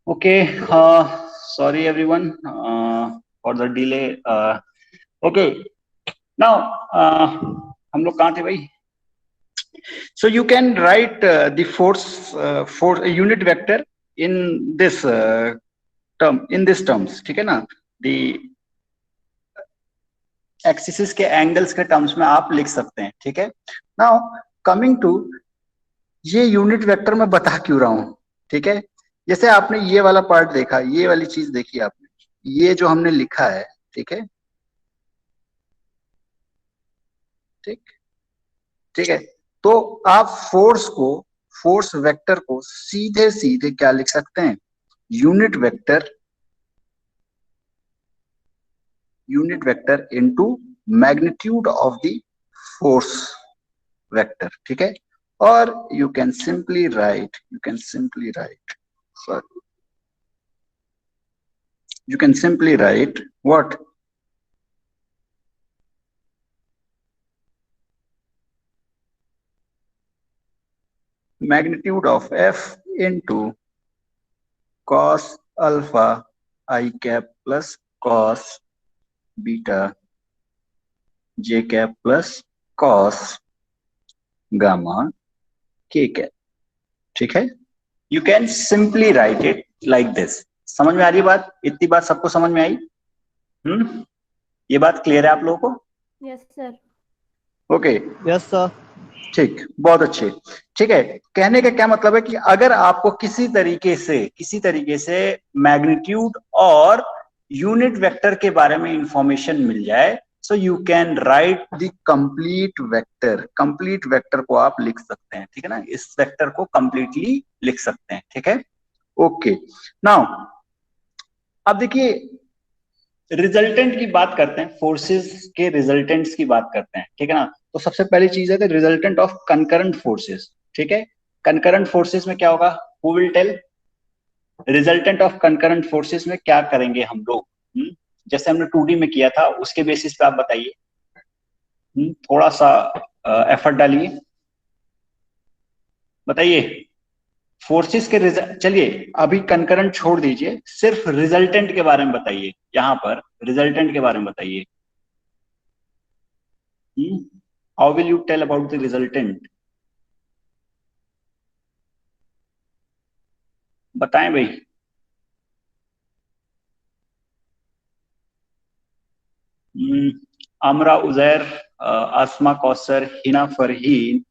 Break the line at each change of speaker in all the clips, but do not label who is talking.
Okay, sorry everyone for the delay. Okay, now हम लोग कहाँ थे भाई? So you can write the force unit vector in this term, in this terms, ठीक है ना? The एक्सिस के एंगल्स के टर्म्स में आप लिख सकते हैं, ठीक है? नाउ कमिंग टू ये यूनिट वेक्टर मैं बता क्यों रहा हूं, ठीक है? जैसे आपने ये वाला पार्ट देखा, ये वाली चीज देखी आपने, ये जो हमने लिखा है, ठीक है? ठीक, ठीक है। तो आप फोर्स वेक्टर को सीधे सीधे क्या लिख सकते हैं? Unit vector, unit vector into magnitude of the force vector, ठीक है? और you can simply write, sorry, you can simply write what? Magnitude of f into cos alpha I cap plus cos beta j cap plus cos gamma k cap, ठीक है? You can simply write it like this. समझ में आ रही बात? इतनी बात सबको समझ में आई? ये बात क्लियर है आप लोगों को?
Yes sir.
Okay,
yes sir.
ठीक, बहुत अच्छे। ठीक है, कहने का क्या मतलब है कि अगर आपको किसी तरीके से मैग्नीट्यूड और यूनिट वेक्टर के बारे में इंफॉर्मेशन मिल जाए, so you can write the complete vector को आप लिख सकते हैं, ठीक है ना? इस वेक्टर को कंप्लीटली लिख सकते हैं, ठीक है? ओके, नाउ अब देखिए रिजल्टेंट की बात करते हैं, फोर्सेस के रिजल्टेंट्स की बात करते हैं, ठीक है ना? तो सबसे पहली चीज है रिजल्टेंट ऑफ कंकरेंट फोर्सेस, ठीक है? कंकरेंट फोर्सेस में क्या होगा? Who will tell? Resultant of concurrent forces में क्या करेंगे हम लोग? जैसे हमने 2D में किया था उसके बेसिस पे आप बताइए, थोड़ा सा एफर्ट डालिए, बताइए फोर्सेस के चलिए अभी कंकरेंट छोड़ दीजिए, सिर्फ रिजल्टेंट के बारे में बताइए, यहां पर रिजल्टेंट के बारे में बताइए। How will you tell about the resultant? बताएं भाई। आमरा, उजैर, आसमा, कौसर, हिना, फरहीन,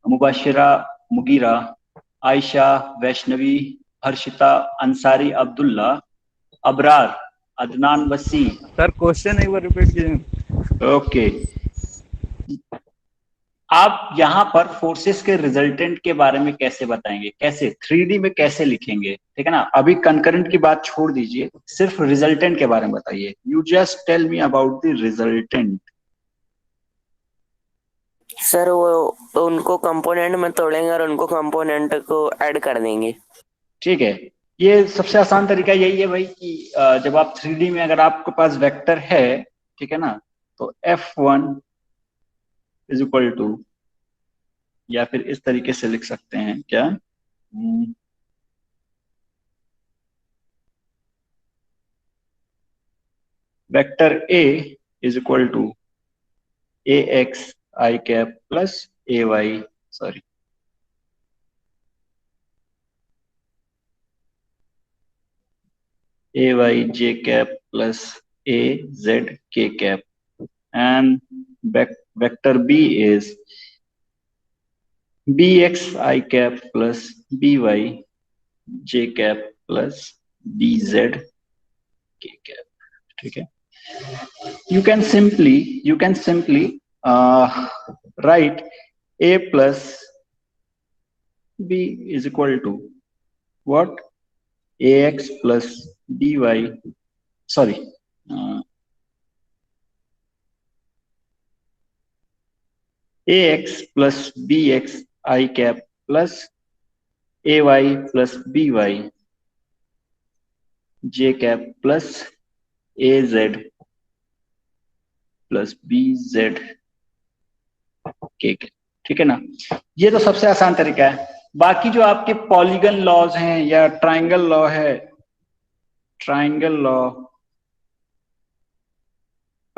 मुबाशिरा, मुगीरा, आयशा, वैष्णवी, हर्षिता, अंसारी, अब्दुल्ला, अबरार, अदनान, वसी।
सर क्वेश्चन एक बार रिपीट कीजिए।
ओके, आप यहाँ पर फोर्सेस के रिजल्टेंट के बारे में कैसे बताएंगे? कैसे 3D में कैसे लिखेंगे? ठीक है ना? अभी कंकरेंट की बात छोड़ दीजिए, सिर्फ रिजल्टेंट के बारे में बताइए। You just tell me about the resultant.
Sir वो उनको कंपोनेंट में तोड़ेंगे और उनको कंपोनेंट को ऐड कर देंगे।
ठीक है, ये सबसे आसान तरीका यही है भाई कि जब आप 3D में अगर आपके पास वेक्टर है, ठीक है ना, तो F1 इज इक्वल टू, या फिर इस तरीके से लिख सकते हैं क्या, vector A is equal to AX I cap plus AY, sorry, AY J cap plus AZ K cap, and vector B is BX I cap plus BY J cap plus BZ K cap, ठीक है? You can simply write A plus B is equal to what? AX plus BY, sorry, AX plus BX I cap plus AY plus BY J cap plus AZ plus BZ K cap, ठीक है ना? ये तो सबसे आसान तरीका है। बाकी जो आपके पॉलीगन लॉज हैं या ट्राइंगल लॉ है, triangle law,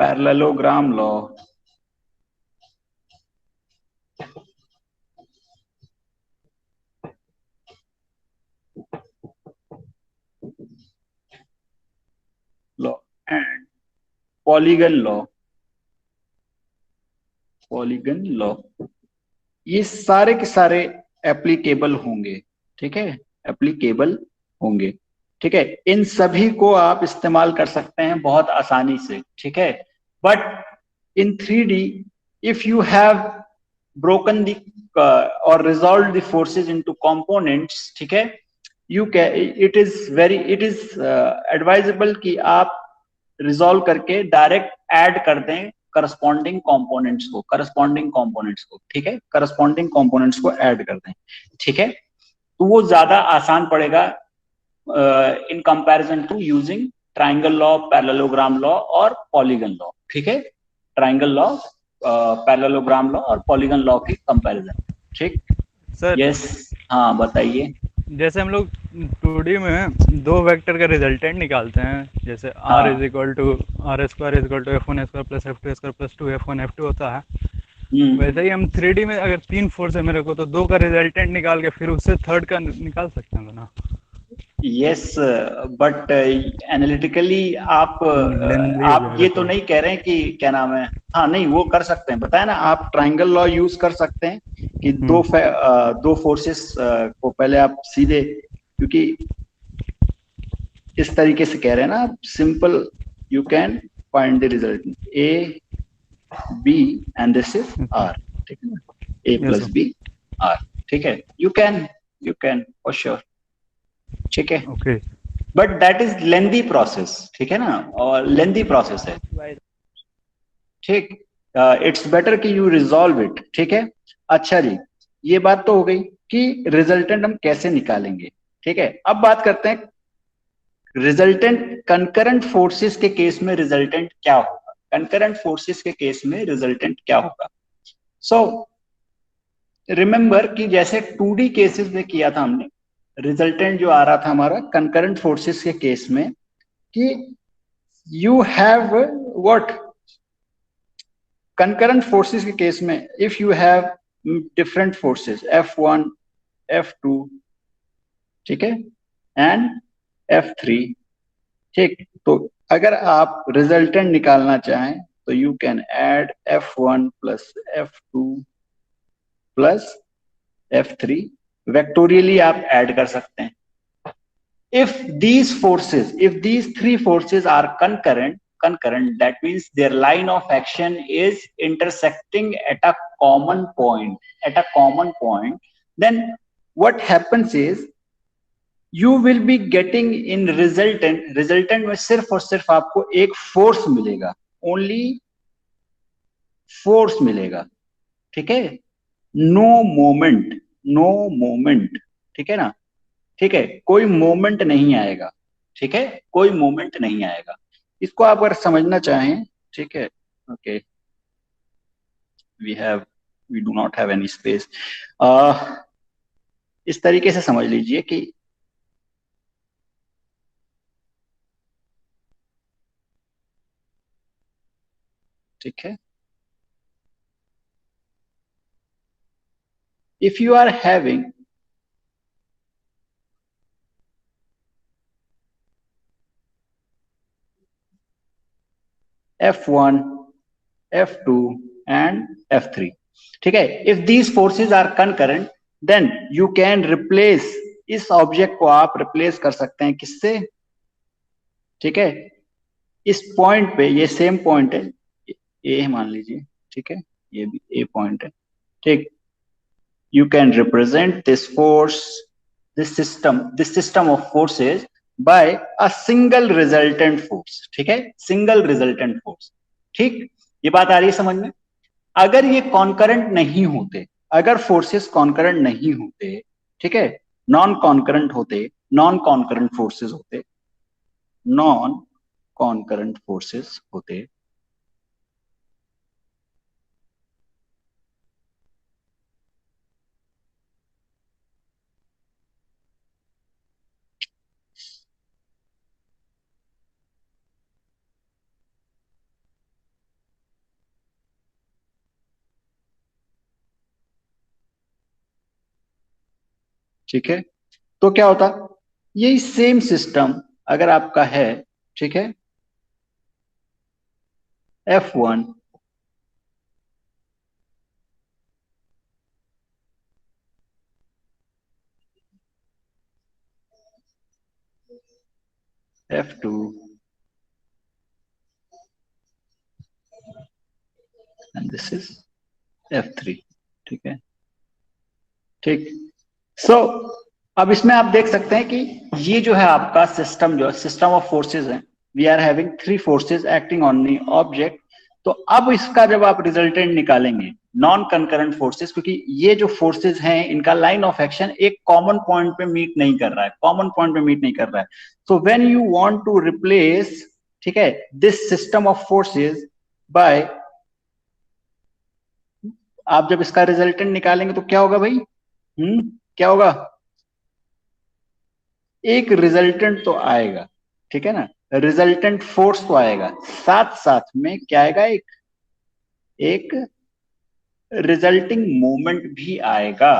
parallelogram law, law and polygon law, polygon law, ये सारे के सारे एप्लीकेबल होंगे। ठीक है, एप्लीकेबल होंगे। ठीक है, इन सभी को आप इस्तेमाल कर सकते हैं बहुत आसानी से। ठीक है, but in 3D if you have broken the or resolved the forces into components, ठीक है, you can, it is advisable कि आप रिजॉल्व करके डायरेक्ट ऐड कर दें करस्पॉन्डिंग कंपोनेंट्स को, ठीक है, करस्पॉन्डिंग कंपोनेंट्स को ऐड कर दें। ठीक है, तो वो ज्यादा आसान पड़ेगा in comparison to using triangle law, parallelogram law और पॉलीगन लॉ। ठीक है, ट्राइंगल लॉ, पैरेललोग्राम लॉ और पॉलीगन लॉ की कंपैरिजन। ठीक,
सर
यस, हाँ बताइए।
जैसे हम लोग 2D में दो वेक्टर का रिजल्टेंट निकालते हैं, जैसे r is equal to R square is equal to F1 square plus F2 square plus 2 F1 F2 होता है, वैसे ही हम 3D में अगर 3 फोर्स है मेरे को, तो 2 का रिजल्टेंट निकाल के फिर उससे थर्ड का निकाल सकते हैं ना?
यस, बट एनालिटिकली
लेंदी हो
आप
जाएगा
ये तो
थोड़ा।
नहीं कह रहे हैं कि क्या नाम है, हाँ नहीं वो कर सकते हैं, बताया ना, आप ट्राइंगल लॉ यूज कर सकते हैं कि दो फोर्सेस को पहले आप सीधे, क्योंकि इस तरीके से कह रहे हैं ना आप, simple you can find the result A B and this is R. ठीक है ना, A
Yes,
plus
sir.
B R. ठीक है, यू कैन फॉर श्योर। ठीक है,
Okay.
But that is lengthy process. ठीक है ना, और लेंदी प्रोसेस है। ठीक, इट्स बेटर कि यू रिजॉल्व इट। ठीक है, अच्छा जी, ये बात तो हो गई कि रिजल्टेंट हम कैसे निकालेंगे। ठीक है, अब बात करते हैं रिजल्टेंट कंकरेंट फोर्सेस के केस में रिजल्टेंट क्या होगा। कंकरेंट फोर्सेस के केस में रिजल्टेंट क्या होगा। सो रिमेंबर कि जैसे 2D केसेस में किया था हमने, रिजल्टेंट जो आ रहा था हमारा कंकरेंट फोर्सेस के केस में, कि you have what, concurrent forces के केस में if you have different forces F1 F2, ठीक है, एंड F3। ठीक, तो अगर आप रिजल्टेंट निकालना चाहें तो you can add F1 plus F2 plus F3, vectorially आप ऐड कर सकते हैं। if these three forces are concurrent, that means their line of action is intersecting at a common point, then what happens is you will be getting in resultant में सिर्फ और सिर्फ आपको एक फोर्स मिलेगा, ओनली फोर्स मिलेगा। ठीक है, नो मोमेंट। ठीक है ना, ठीक है, कोई मोमेंट नहीं आएगा। ठीक है, कोई मोमेंट नहीं आएगा। इसको आप अगर समझना चाहें, ठीक है, okay, we do not have any space, इस तरीके से समझ लीजिए कि ठीक है, if you are having F1 F2 and F3, ठीक है, if these forces are concurrent then you can replace, इस ऑब्जेक्ट को आप रिप्लेस कर सकते हैं किससे। ठीक है, इस पॉइंट पे, ये सेम पॉइंट है, ए मान लीजिए, ठीक है, ये भी ए पॉइंट है। ठीक, you can represent this system of forces by a single resultant force। ठीक है, सिंगल रिजल्टेंट फोर्स। ठीक, ये बात आ रही है समझ में। अगर ये कॉन्करेंट नहीं होते, अगर फोर्सेस कॉन्करेंट नहीं होते, ठीक है, नॉन कॉन्करेंट होते, नॉन कॉन्करेंट फोर्सेस होते, नॉन कॉन्करेंट फोर्सेस होते, ठीक है, तो क्या होता, यही सेम सिस्टम अगर आपका है, ठीक है, F1 F2 and this is F3, ठीक है, ठीक। सो अब इसमें आप देख सकते हैं कि ये जो है आपका सिस्टम, जो सिस्टम ऑफ फोर्सेस है, we are having three forces acting on the object. तो अब इसका जब आप रिजल्टेंट निकालेंगे नॉन कंकरेंट फोर्सेस, क्योंकि ये जो फोर्सेस हैं इनका लाइन ऑफ एक्शन एक कॉमन पॉइंट पे मीट नहीं कर रहा है, कॉमन पॉइंट पे मीट नहीं कर रहा है। So when you want to replace, ठीक है, this system of forces by, आप जब इसका रिजल्टेंट निकालेंगे तो क्या होगा भाई, क्या होगा, एक रिजल्टेंट तो आएगा, ठीक है ना, रिजल्टेंट फोर्स तो आएगा, साथ साथ में क्या आएगा, एक एक रिजल्टिंग मोमेंट भी आएगा,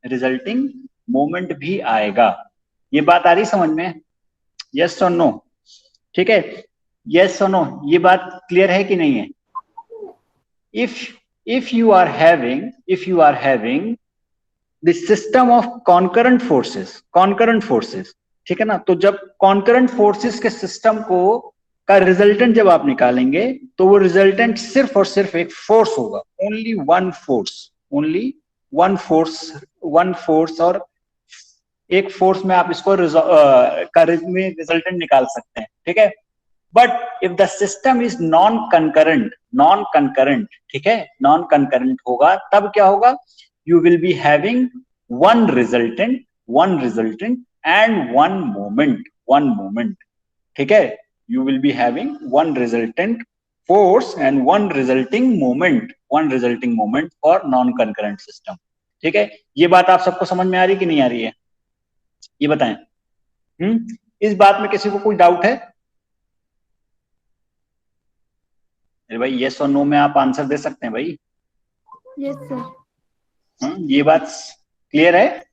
रिजल्टिंग मोमेंट भी आएगा। ये बात आ रही समझ में, यस और नो, ठीक है, यस और नो, ये बात क्लियर है कि नहीं है? If you are having the system of concurrent forces, ठीक है ना, तो जब कॉन्करेंट फोर्सेस के सिस्टम को का रिजल्टेंट जब आप निकालेंगे तो वो रिजल्टेंट सिर्फ और सिर्फ एक फोर्स होगा, only one force, only one force, और एक फोर्स में आप इसको रिजल्टेंट निकाल सकते हैं, ठीक है। But if the system is non concurrent, ठीक है, नॉन कंकरेंट होगा, तब क्या होगा, you will be having one resultant and one moment, ठीक है, you will be having one resultant force and one resulting moment for non concurrent system, ठीक है। ये बात आप सबको समझ में आ रही कि नहीं आ रही है, ये बताएं। इस बात में किसी को कोई डाउट है? अरे भाई यस और नो में आप आंसर दे सकते हैं भाई।
Yes sir.
ये बात क्लियर है?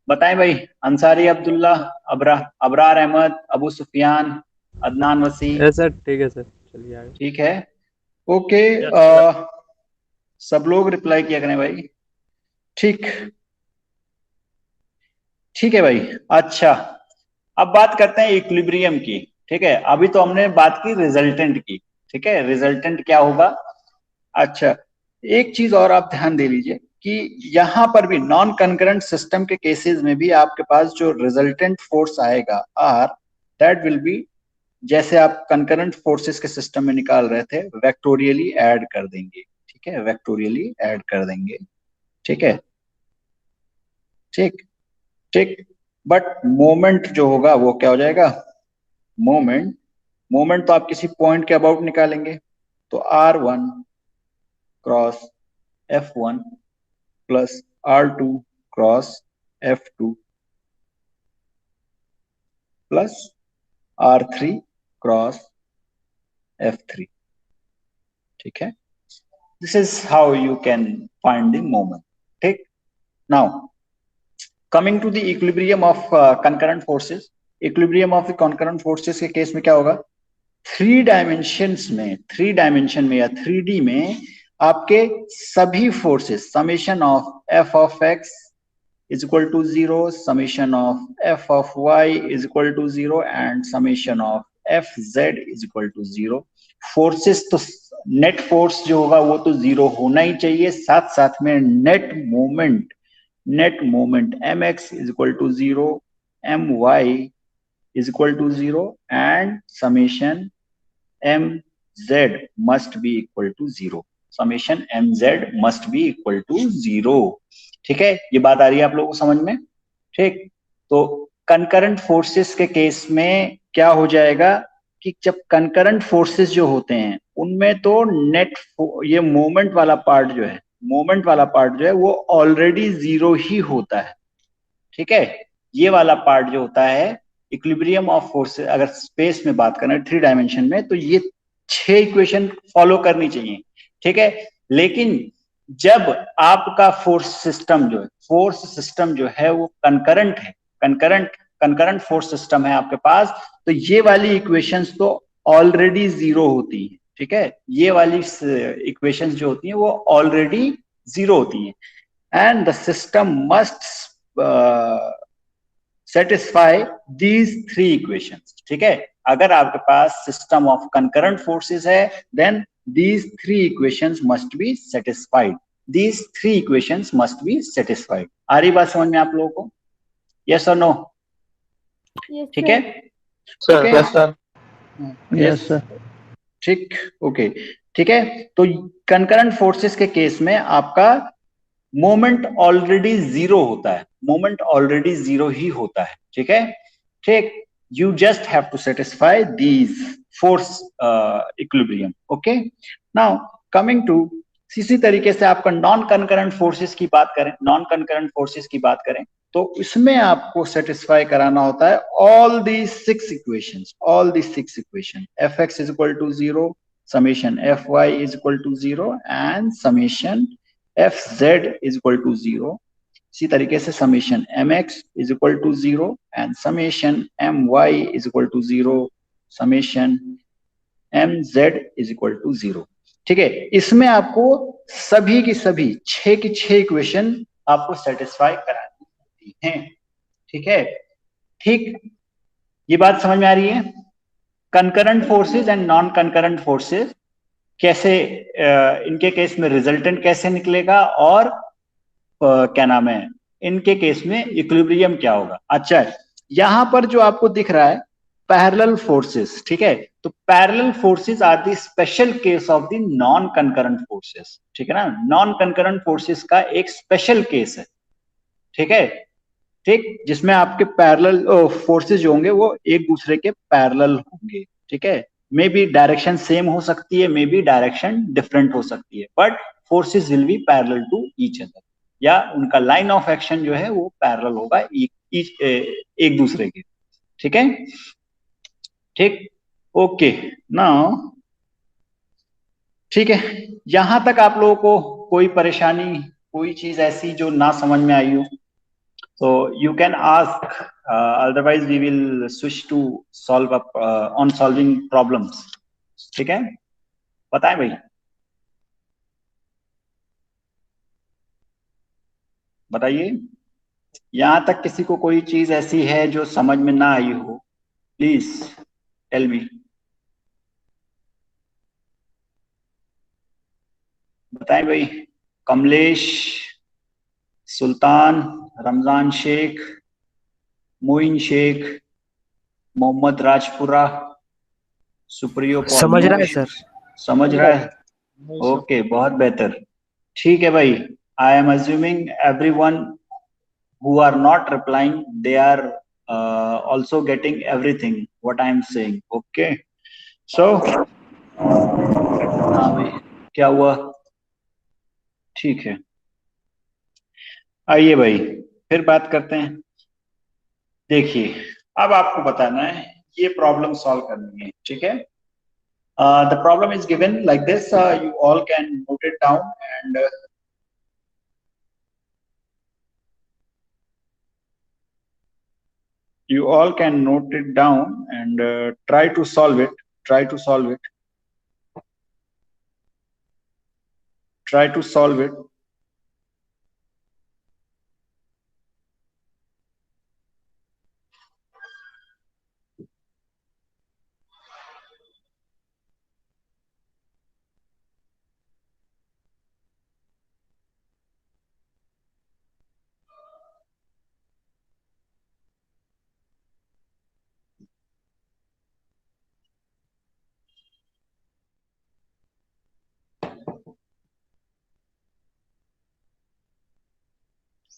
बताएं भाई, अंसारी अब्दुल्ला, अबरार अहमद, अबू सुफियान, अदनान वसी।
सर ठीक है सर, चलिए आगे।
ठीक है, ओके, सब लोग रिप्लाई किया करें भाई, ठीक, ठीक है भाई। अच्छा, अब बात करते हैं इक्विलिब्रियम की, ठीक है, अभी तो हमने बात की रिजल्टेंट की, ठीक है, रिजल्टेंट क्या होगा। अच्छा, एक चीज और आप ध्यान दे लीजिए कि यहां पर भी नॉन कंकरेंट सिस्टम के केसेस में भी आपके पास जो रिजल्टेंट फोर्स आएगा आर, दैट विल बी, जैसे आप कंकरेंट फोर्सेस के सिस्टम में निकाल रहे थे, वेक्टोरियली ऐड कर देंगे, ठीक है, वेक्टोरियली ऐड कर देंगे, ठीक है, ठीक, ठीक। बट मोमेंट जो होगा वो क्या हो जाएगा, मोमेंट तो आप किसी पॉइंट के अबाउट निकालेंगे, तो R1 cross F1 plus R2 cross F2 plus R3 cross F3, ठीक है, this is how you can find the moment, ठीक। Now coming to the equilibrium of concurrent forces, equilibrium of concurrent forces के case में क्या होगा, three dimension में या 3D में आपके सभी forces, summation of f of x is equal to 0, summation of f of y is equal to 0 and summation of fz is equal to 0। Forces तो नेट फोर्स जो होगा वो तो 0 होना ही चाहिए, साथ साथ में net moment mx is equal to 0, my is equal to 0 and summation mz must be equal to 0, summation mz must be equal to 0, ठीक है। ये बात आ रही है आप लोगों को समझ में, ठीक। तो कंकरेंट फोर्सेस के केस में क्या हो जाएगा कि जब कंकरेंट फोर्सेस जो होते हैं उनमें तो नेट ये मोमेंट वाला पार्ट जो है वो ऑलरेडी 0 ही होता है, ठीक है। ये वाला पार्ट जो होता है इक्विलिब्रियम ऑफ फोर्सेस, अगर स्पेस में बात करें 3 डायमेंशन में, तो ये 6 इक्वेशन फॉलो करनी चाहिए, ठीक है। लेकिन जब आपका फोर्स सिस्टम जो है वो कंकरेंट है, कंकरेंट फोर्स सिस्टम है आपके पास, तो ये वाली इक्वेशंस तो ऑलरेडी जीरो होती है, ठीक है, ये वाली इक्वेशंस जो होती हैं वो ऑलरेडी जीरो होती हैं, and the system must satisfy these three equations, ठीक है। अगर आपके पास सिस्टम ऑफ कंकरेंट फोर्सेस है, then these three equations must be satisfied. These three equations must be satisfied. आ रही बात समझ में आप लोगों को? Yes or no?
Yes,
ठीक
sir.
है?
Sir
Okay?
Yes sir
Yes sir. ठीक, ओके, ठीक है। तो कंकरेंट फोर्सेस के केस में आपका मोमेंट ऑलरेडी जीरो होता है, मोमेंट ऑलरेडी जीरो ही होता है, ठीक है, ठीक। You just have to satisfy these force equilibrium. Okay. Now coming to इसी तरीके से आपका नॉन कंकरेंट फोर्सेस की बात करें, नॉन कंकरेंट फोर्सेस की बात करें तो इसमें आपको सेटिस्फाई कराना होता है all these six equations, fx is equal to 0, summation fy is equal to 0 and summation fz is equal to 0. इसी तरीके से summation mx is equal to 0 and summation my is equal to 0, summation mz is equal to 0, ठीक है। इसमें आपको सभी की सभी 6 की 6 इक्वेशन आपको सेटिस्फाई करानी होती हैं, ठीक है, ठीक। ये बात समझ में आ रही है? Concurrent forces and non concurrent forces कैसे, इनके केस में रिजल्टेंट कैसे निकलेगा और क्या नाम है, इनके केस में इक्विलिब्रियम क्या होगा। अच्छा, यहां पर जो आपको दिख रहा है पैरेलल फोर्सेस, ठीक है, तो parallel forces are the special case of the non concurrent forces, ठीक है ना। नॉन कंकरेंट फोर्सेस का एक स्पेशल केस है, ठीक है, ठीक, जिसमें आपके पैरेलल फोर्सेस जो होंगे वो एक दूसरे के पैरेलल होंगे, ठीक है। मे बी डायरेक्शन सेम हो सकती है, मे बी डायरेक्शन डिफरेंट हो सकती है, but forces will be parallel to each other, या उनका लाइन ऑफ एक्शन जो है वो पैरेलल होगा एक दूसरे के, ठीक है, ठीक, ओके। नाउ ठीक है, यहां तक आप लोगों को कोई परेशानी, कोई चीज ऐसी जो ना समझ में आई हो तो you can ask, otherwise we will switch to solve up on solving problems, ठीक है, बताएं भाई, बताइए। यहां तक किसी को कोई चीज ऐसी है जो समझ में ना आई हो, प्लीज टेल मी, बताएं भाई। कमलेश, सुल्तान, रमजान शेख, मोइन शेख, मोहम्मद राजपुरा, सुप्रियो,
समझ रहा है सर।
समझ रहा है, ओके, बहुत बेहतर, ठीक है भाई। I am assuming everyone who are not replying, they are also getting everything what I am saying. Okay, so हाँ भाई, क्या हुआ, ठीक है, आइए भाई फिर बात करते हैं। देखिए, अब आपको बताना है, ये प्रॉब्लम सॉल्व करनी है, ठीक है। The problem is given like this, you all can note it down and you all can note it down and try to solve it, try to solve it, try to solve it.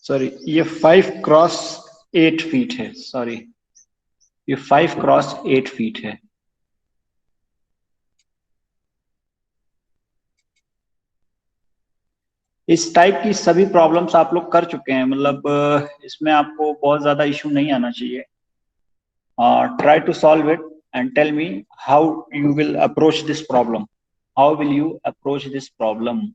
Sorry, ये 5 cross 8 feet है, sorry, ये 5 cross 8 feet है। इस type की सभी problems आप लोग कर चुके हैं, मतलब इसमें आपको बहुत ज्यादा इशू नहीं आना चाहिए। Try to solve it and tell me how you will approach this problem, how will you approach this problem.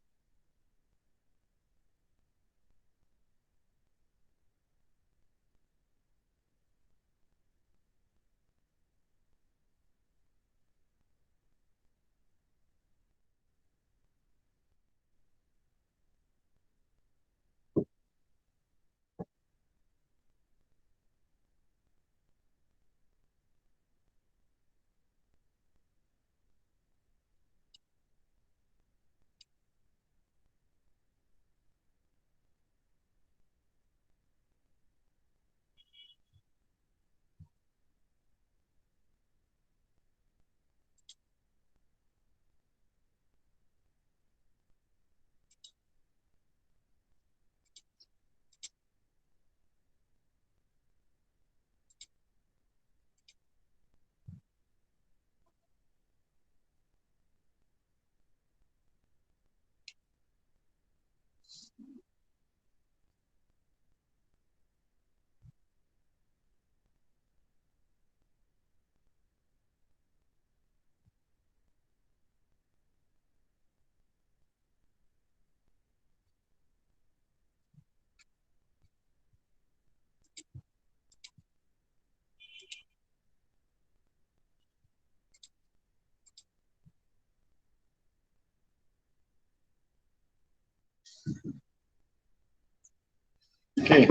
Okay,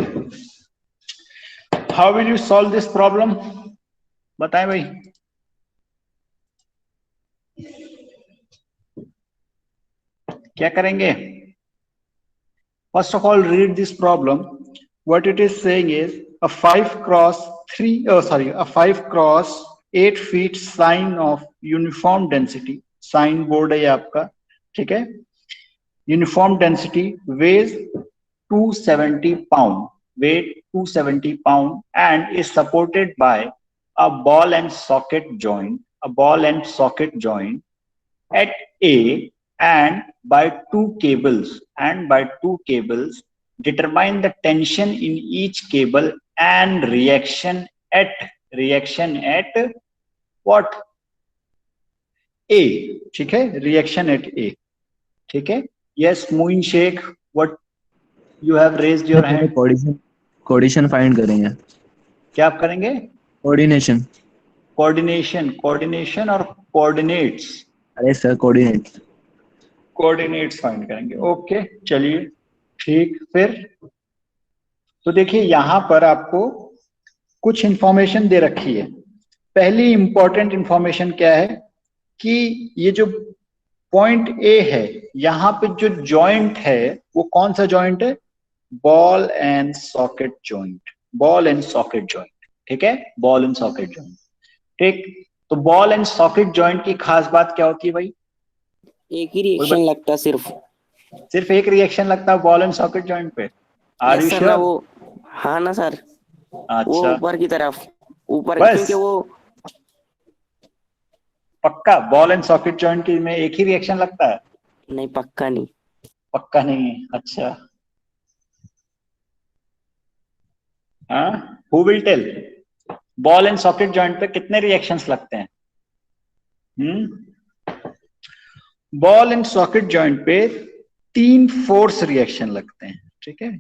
how will you solve this problem, बताएं भाई। क्या करेंगे? First of all, read this problem. What it is saying is a 5 cross 3, a 5 cross 8 feet sign of uniform density. Sign board है ये आपका, ठीक है? Uniform density weighs 270 pound, weight 270 pound, and is supported by a ball and socket joint, at A, and by two cables, determine the tension in each cable and reaction at what? A, ठीक है, reaction at A, ठीक है। Yes, Moin Sheikh, what you have raised your hand?
Coordination find करेंगे।
क्या आप करेंगे?
Coordination
और coordinates?
अरे सर,
कोऑर्डिनेट्स फाइंड करेंगे। ओके, चलिए ठीक। फिर तो देखिए यहां पर आपको कुछ इंफॉर्मेशन दे रखी है। पहली इंपॉर्टेंट इंफॉर्मेशन क्या है कि ये जो पॉइंट ए है, यहां पे जो जॉइंट है वो कौन सा जॉइंट है? बॉल एंड सॉकेट जॉइंट, ठीक है, बॉल एंड सॉकेट जॉइंट, ठीक। तो बॉल एंड सॉकेट जॉइंट की खास बात क्या होती है भाई?
एक ही रिएक्शन लगता,
सिर्फ एक रिएक्शन लगता है बॉल एंड सॉकेट जॉइंट पे। Are you
sir
sure?
ना वो, हाँ ना सर, वो
अच्छा,
ऊपर की तरफ, ऊपर
बस?
क्योंकि वो
पक्का बॉल एंड सॉकेट जॉइंट की में एक ही रिएक्शन लगता है?
नहीं, पक्का नहीं।
पक्का नहीं है, अच्छा। हाँ, who will tell? Ball and socket joint पे कितने रिएक्शंस लगते हैं? बॉल एंड सॉकेट जॉइंट पे 3 फोर्स रिएक्शन लगते हैं, ठीक है।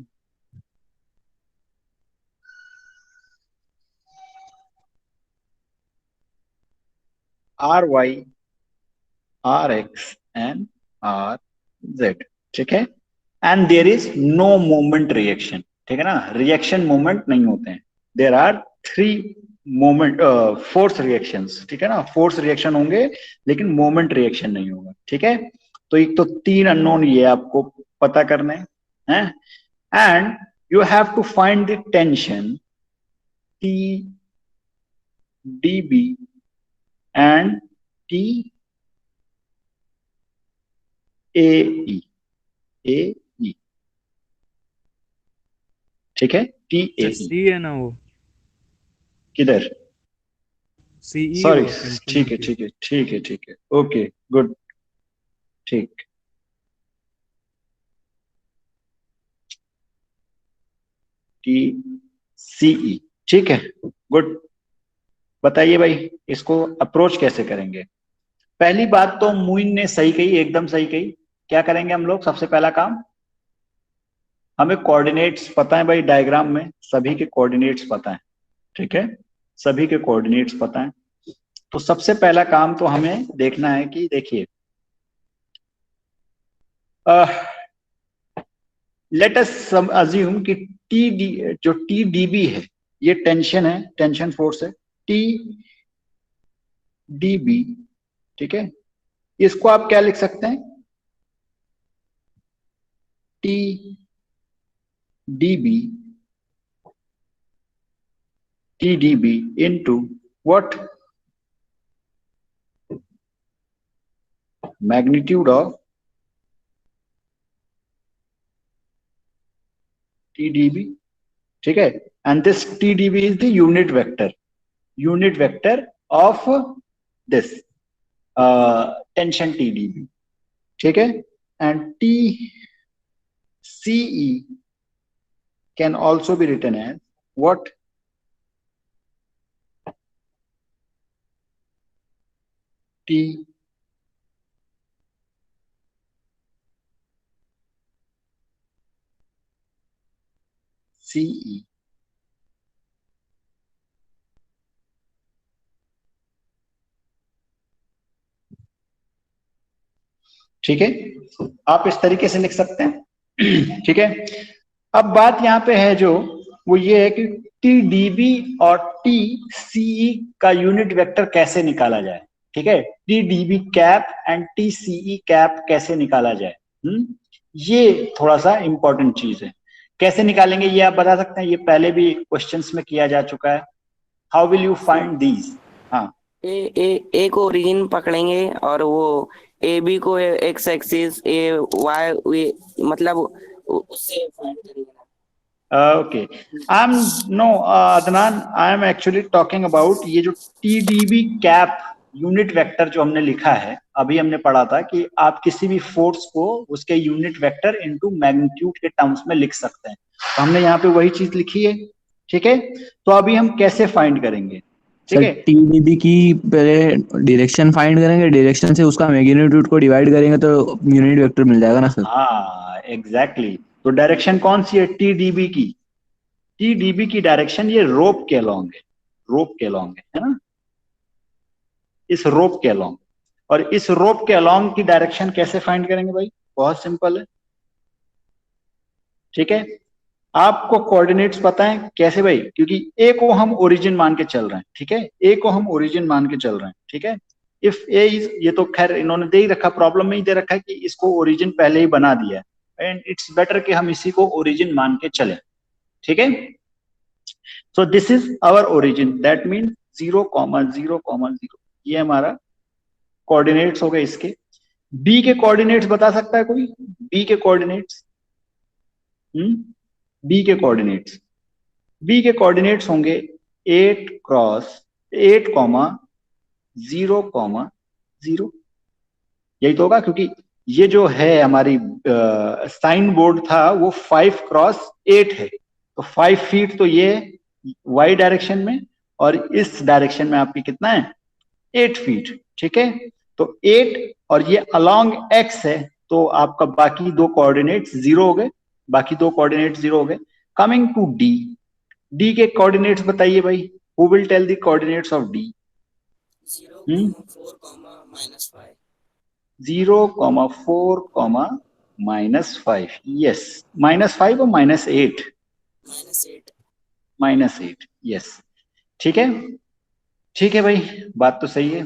RY, RX एंड RZ, ठीक है। And there is no moment reaction, ठीक है ना, रिएक्शन मोमेंट नहीं होते हैं। There are 3 moment force reactions, ठीक है ना, फोर्स रिएक्शन होंगे लेकिन मोमेंट रिएक्शन नहीं होगा, ठीक है। तो एक तो 3 अननोन ये आपको पता करने हैं, and you have to find the tension T dB and T AE, ठीक है, TAE।
सी है ना वो,
किधर?
सीई
सॉरी,
वो
ठीक है, ओके, गुड, ठीक। TCE, ठीक है, गुड। बताइए भाई इसको अप्रोच कैसे करेंगे? पहली बात तो मुइन ने सही कही, एकदम सही कही। क्या करेंगे हम लोग? सबसे पहला काम, हमें कोऑर्डिनेट्स पता है भाई, डायग्राम में सभी के कोऑर्डिनेट्स पता है, ठीक है, सभी के कोऑर्डिनेट्स पता है। तो सबसे पहला काम तो हमें देखना है कि देखिए, लेट अस अज्यूम कि जो टी डीबी है ये टेंशन है, टेंशन फोर्स है, टी डीबी, ठीक है। इसको आप क्या लिख सकते हैं? T dB into what? Magnitude of TdB, ठीक है। And this TdB is the unit vector of this tension TdB, ठीक है। And TCE can also be written as what? T CE, ठीक है। आप इस तरीके से लिख सकते हैं। ठीक है, अब बात यहाँ पे है जो वो ये है कि TDB और TCE का यूनिट वेक्टर कैसे निकाला जाए। ठीक है, TDB cap and TCE cap कैसे निकाला जाए, ये थोड़ा सा इंपॉर्टेंट चीज है। कैसे निकालेंगे ये आप बता सकते हैं? ये पहले भी क्वेश्चंस में किया जा चुका है। How will you find these? हाँ,
ए को ओरिजिन पकड़ेंगे और वो ए बी को एक्स एक्सिस ए वाई मतलब उससे फाइंड करेंगे।
okay, no, Adnan, I am actually talking about ये जो TDB कैप यूनिट वेक्टर जो हमने लिखा है, अभी हमने पढ़ा था कि आप किसी भी फोर्स को उसके यूनिट वेक्टर इनटू मैग्नीट्यूड के टर्म्स में लिख सकते हैं। तो हमने यहाँ पे वही चीज लिखी है। ठीक है, तो अभी हम कैसे फाइंड करेंगे? ठीक
सर
है,
TDB की पहले डायरेक्शन फाइंड करेंगे, डायरेक्शन से उसका मैग्नीट्यूड को डिवाइड करेंगे तो यूनिट वेक्टर मिल जाएगा ना सर?
हाँ एग्जैक्टली। तो डायरेक्शन कौन सी है TDB की? TDB की डायरेक्शन ये रोप के अलोंग है, रोप के अलोंग है ना, इस रोप के अलोंग। और इस रोप के अलोंग की डायरेक्शन कैसे फाइंड करेंगे भाई? बहुत सिंपल है। ठीक है, आपको कोऑर्डिनेट्स पता है कैसे भाई? क्योंकि ए को हम ओरिजिन मान के चल रहे हैं। ठीक है, ए को हम ओरिजिन मान के चल रहे हैं। ठीक है, इफ ए इज, ये तो खैर इन्होंने दे ही रखा, प्रॉब्लम में ही दे रखा है कि इसको ओरिजिन पहले ही बना दिया है, एंड इट्स बेटर कि हम इसी को ओरिजिन मान के चले। ठीक है, so this is our origin, that mean 0,0,0, ये हमारा कोऑर्डिनेट्स हो गए इसके। बी के कोऑर्डिनेट्स बता सकता है कोई? बी के कोऑर्डिनेट्स, बी के कोऑर्डिनेट्स, बी के कोऑर्डिनेट्स होंगे 8 क्रॉस 8,0,0, यही तो होगा, क्योंकि ये जो है हमारी साइन बोर्ड था वो 5x8 है, तो 5 फीट तो ये y डायरेक्शन में, और इस डायरेक्शन में आपकी कितना है? 8 फीट। ठीक है, तो 8 और ये अलोंग x है, तो आपका बाकी दो कोऑर्डिनेट्स जीरो हो गए, बाकी दो कोऑर्डिनेट्स जीरो हो गए। कमिंग टू डी, डी के कोऑर्डिनेट्स बताइए भाई, who will tell the coordinates of D? 0,4, yes, -5 और -8, -8, यस। ठीक है, ठीक है भाई, बात तो सही है।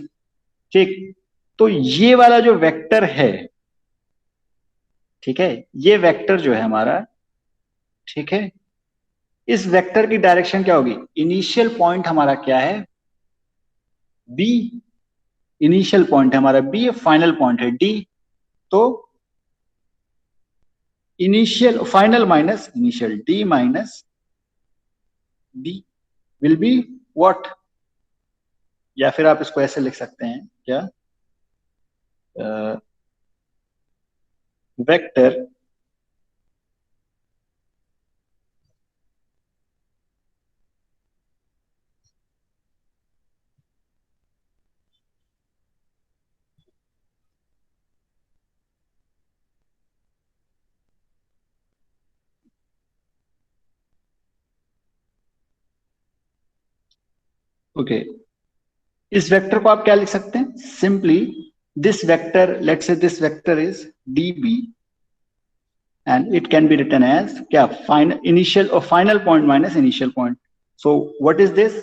ठीक, तो ये वाला जो वेक्टर है, ठीक है, ये वेक्टर जो है हमारा, ठीक है, इस वेक्टर की डायरेक्शन क्या होगी? इनिशियल पॉइंट हमारा क्या है? बी। इनिशियल पॉइंट है हमारा बी, फाइनल पॉइंट है डी। तो initial, final minus initial, D minus B will be what? या फिर आप इसको ऐसे लिख सकते हैं क्या? वेक्टर ओके, इस वेक्टर को आप क्या लिख सकते हैं? Simply this vector, let's say this vector is db and it can be written as क्या? Final, initial or final point minus initial point. So what is this?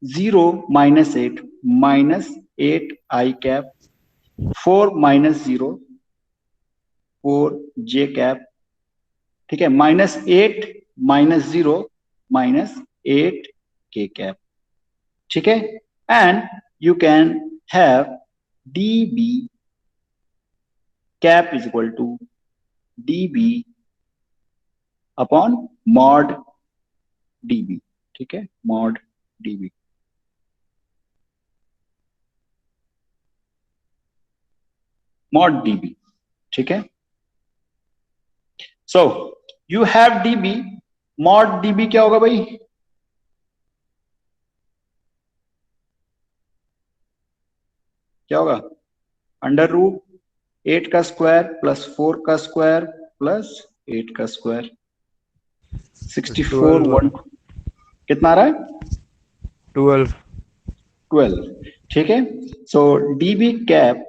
0 -8 -8 I cap, 4 -0 4 j cap, ठीक है, -8 -0 -8 k cap, ठीक है, and you can have db cap is equal to db upon mod db, ठीक है, mod db। Mod db, ठीक है, so you have db, mod db क्या होगा भाई? क्या होगा? √8 का स्क्वायर प्लस 4 का स्क्वायर प्लस 8 का स्क्वायर, 64 1, कितना आ रहा है? 12, ठीक है। सो db cap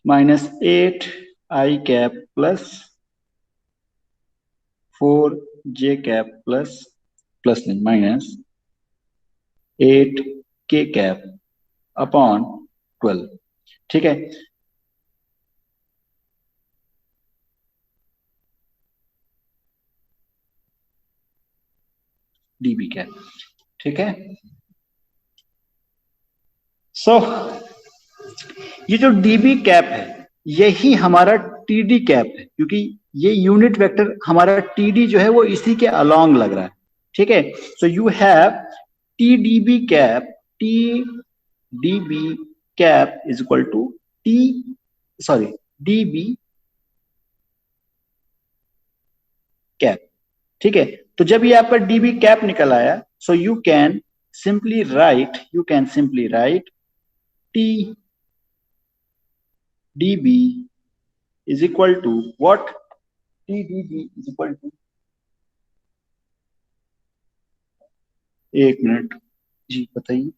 minus 8 i cap plus 4j cap plus नहीं माइनस 8k कैप अपॉन 12। ठीक है, dB कैप। ठीक है, सो ये जो dB कैप है यही हमारा TD कैप है, क्योंकि ये यूनिट वेक्टर हमारा TD जो है वो इसी के अलोंग लग रहा है। ठीक है, so you have TDB cap, TDB cap is equal to DB cap. ठीक है, तो जब ये आपका DB कैप निकल आया, so you can simply write TDB is equal to what? TDB is equal to, एक मिनट जी बताइए।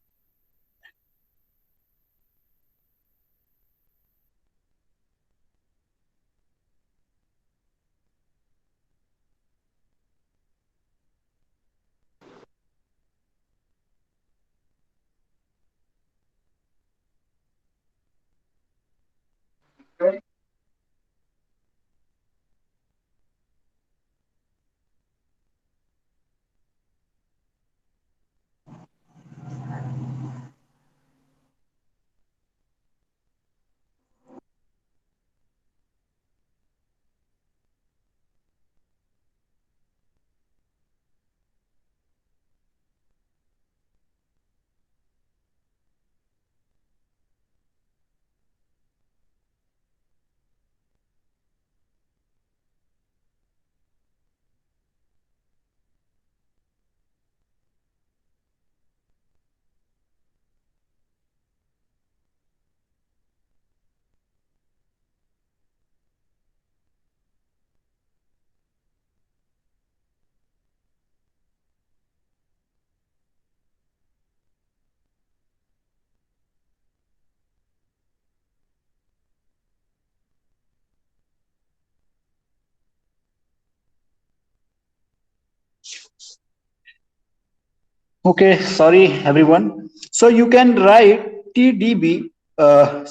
Okay, sorry everyone. So you can write TDB,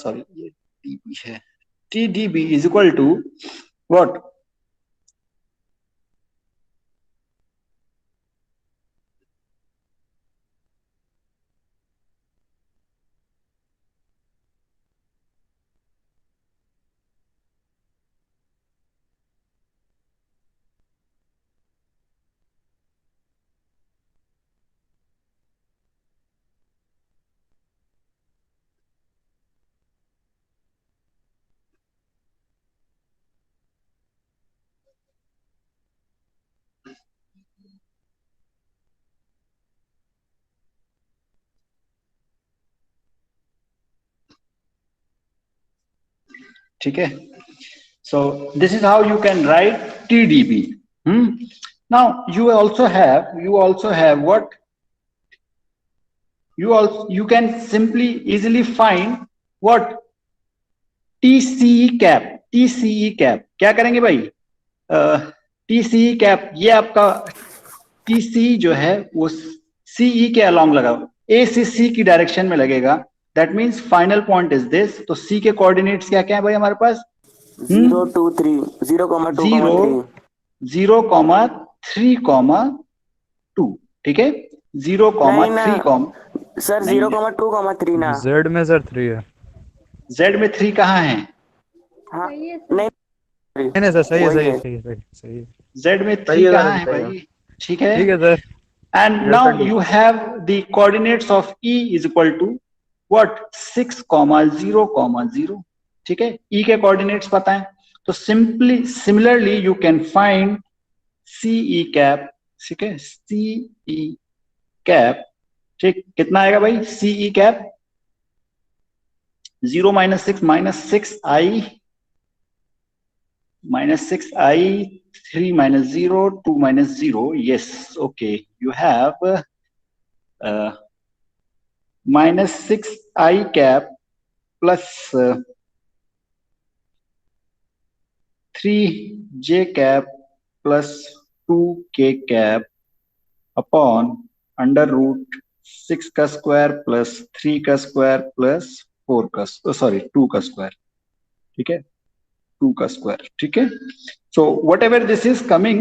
sorry, ये DB है, TDB is equal to what? ठीक है, so this is how you can write TDB. Now you also have what? You can simply easily find what? TCE cap क्या करेंगे भाई? TCE cap, ये आपका TCE जो है वो CE के अलोंग लगा, A से C की डायरेक्शन में लगेगा। That means final point is this. तो C के कोऑर्डिनेट्स क्या क्या है भाई हमारे पास?
0, 2, 3, 0,
0,3,2। ठीक है, 0,3,
सर 0,2,3 ना।
Z में सर 3 है।
Z में 3 कहाँ है?
हाँ
सही है
नहीं
नहीं सर, सही है
वही
सही है सही है।
Z में 3 कहाँ है भाई? ठीक है
sir.
And now you have the coordinates of E is equal to what? 6,0,0। ठीक है, E के coordinates पता है, तो similarly you can find CE cap. ठीक है, CE कैप, ठीक, कितना आएगा भाई CE cap? 0 - 6 -6i, -6i, 3 - 0, 2 - 0. Yes, okay, you have -6i cap plus 3j cap plus 2k cap upon under root 6 का स्क्वायर प्लस 3 का स्क्वायर प्लस 4 का sorry 2 का स्क्वायर, ठीक है, 2 का स्क्वायर, ठीक है. So whatever this is coming,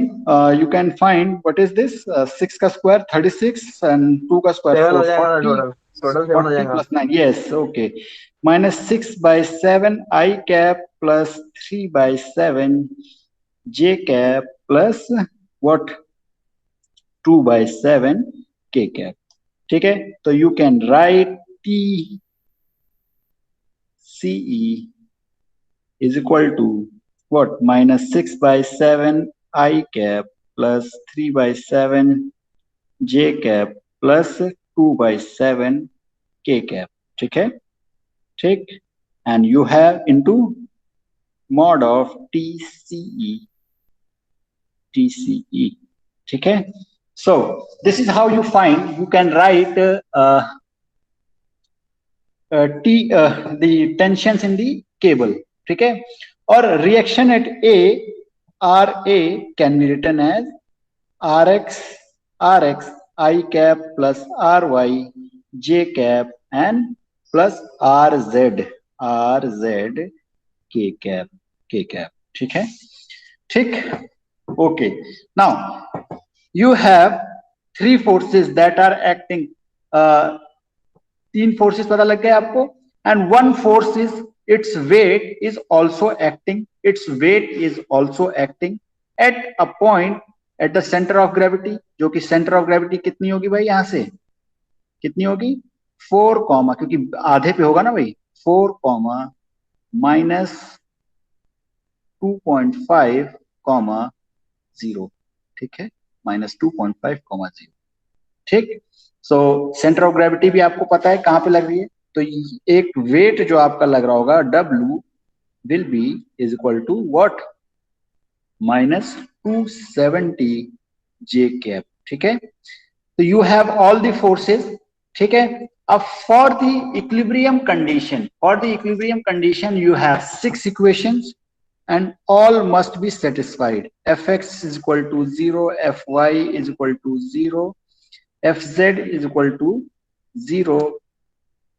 you can find what is this, 6 का स्क्वायर 36 and 2 का square 4, 40, 40 plus 9, yes, okay, minus 6 by 7 I cap plus 3 by 7 J cap plus what 2 by 7 K cap, ठीक है. तो you can write T CE is equal to what, minus 6 by 7 I cap plus 3 by 7 J cap plus 2 by 7 K cap, ठीक है, ठीक. And you have into mod of TCE, ठीक है. So this is how you find, you can write the tensions in the cable, ठीक है. Or reaction at A, RA can be written as RX I cap plus RY J cap and plus RZ K cap, ठीक है, ठीक. Okay, now you have 3 forces that are acting, 3 forces पता लग गए आपको, and 1 force is its weight is also acting at a point at the center of gravity, जो कि center of gravity कितनी होगी भाई, यहां से कितनी होगी 4 कॉमा, क्योंकि आधे पे होगा ना भाई, 4 कॉमा minus 2.5 कॉमा 0, ठीक है, minus 2.5 कॉमा 0, ठीक. सो सेंटर ऑफ ग्रेविटी भी आपको पता है कहां पे लग रही है, तो एक वेट जो आपका लग रहा होगा W will be is equal to what, minus 270 J cap, ठीक है. तो you have all the forces, ठीक है. अब for the equilibrium condition you have 6 equations and all must be satisfied. Fx is equal to 0, Fy is equal to 0, Fz is equal to 0,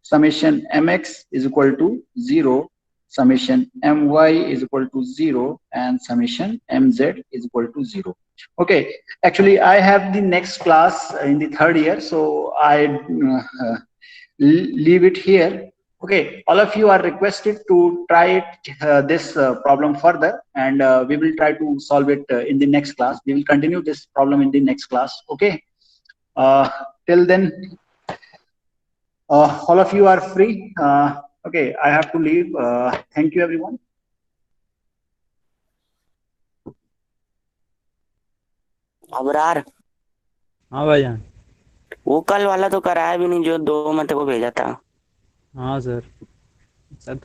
summation Mx is equal to 0, summation My is equal to 0, and summation Mz is equal to 0. Okay, actually I have the next class in the 3rd year, so I leave it here. Okay, all of you are requested to try this problem further, and we will try to solve it in the next class. We will continue this problem in the next class. Okay, till then, all of you are free. Okay, I have to leave. Thank you, everyone.
Abrar,
हाँ भाईजान.
वो कल वाला तो कराया भी नहीं जो 2 मत को भेजा था.
हाँ सर.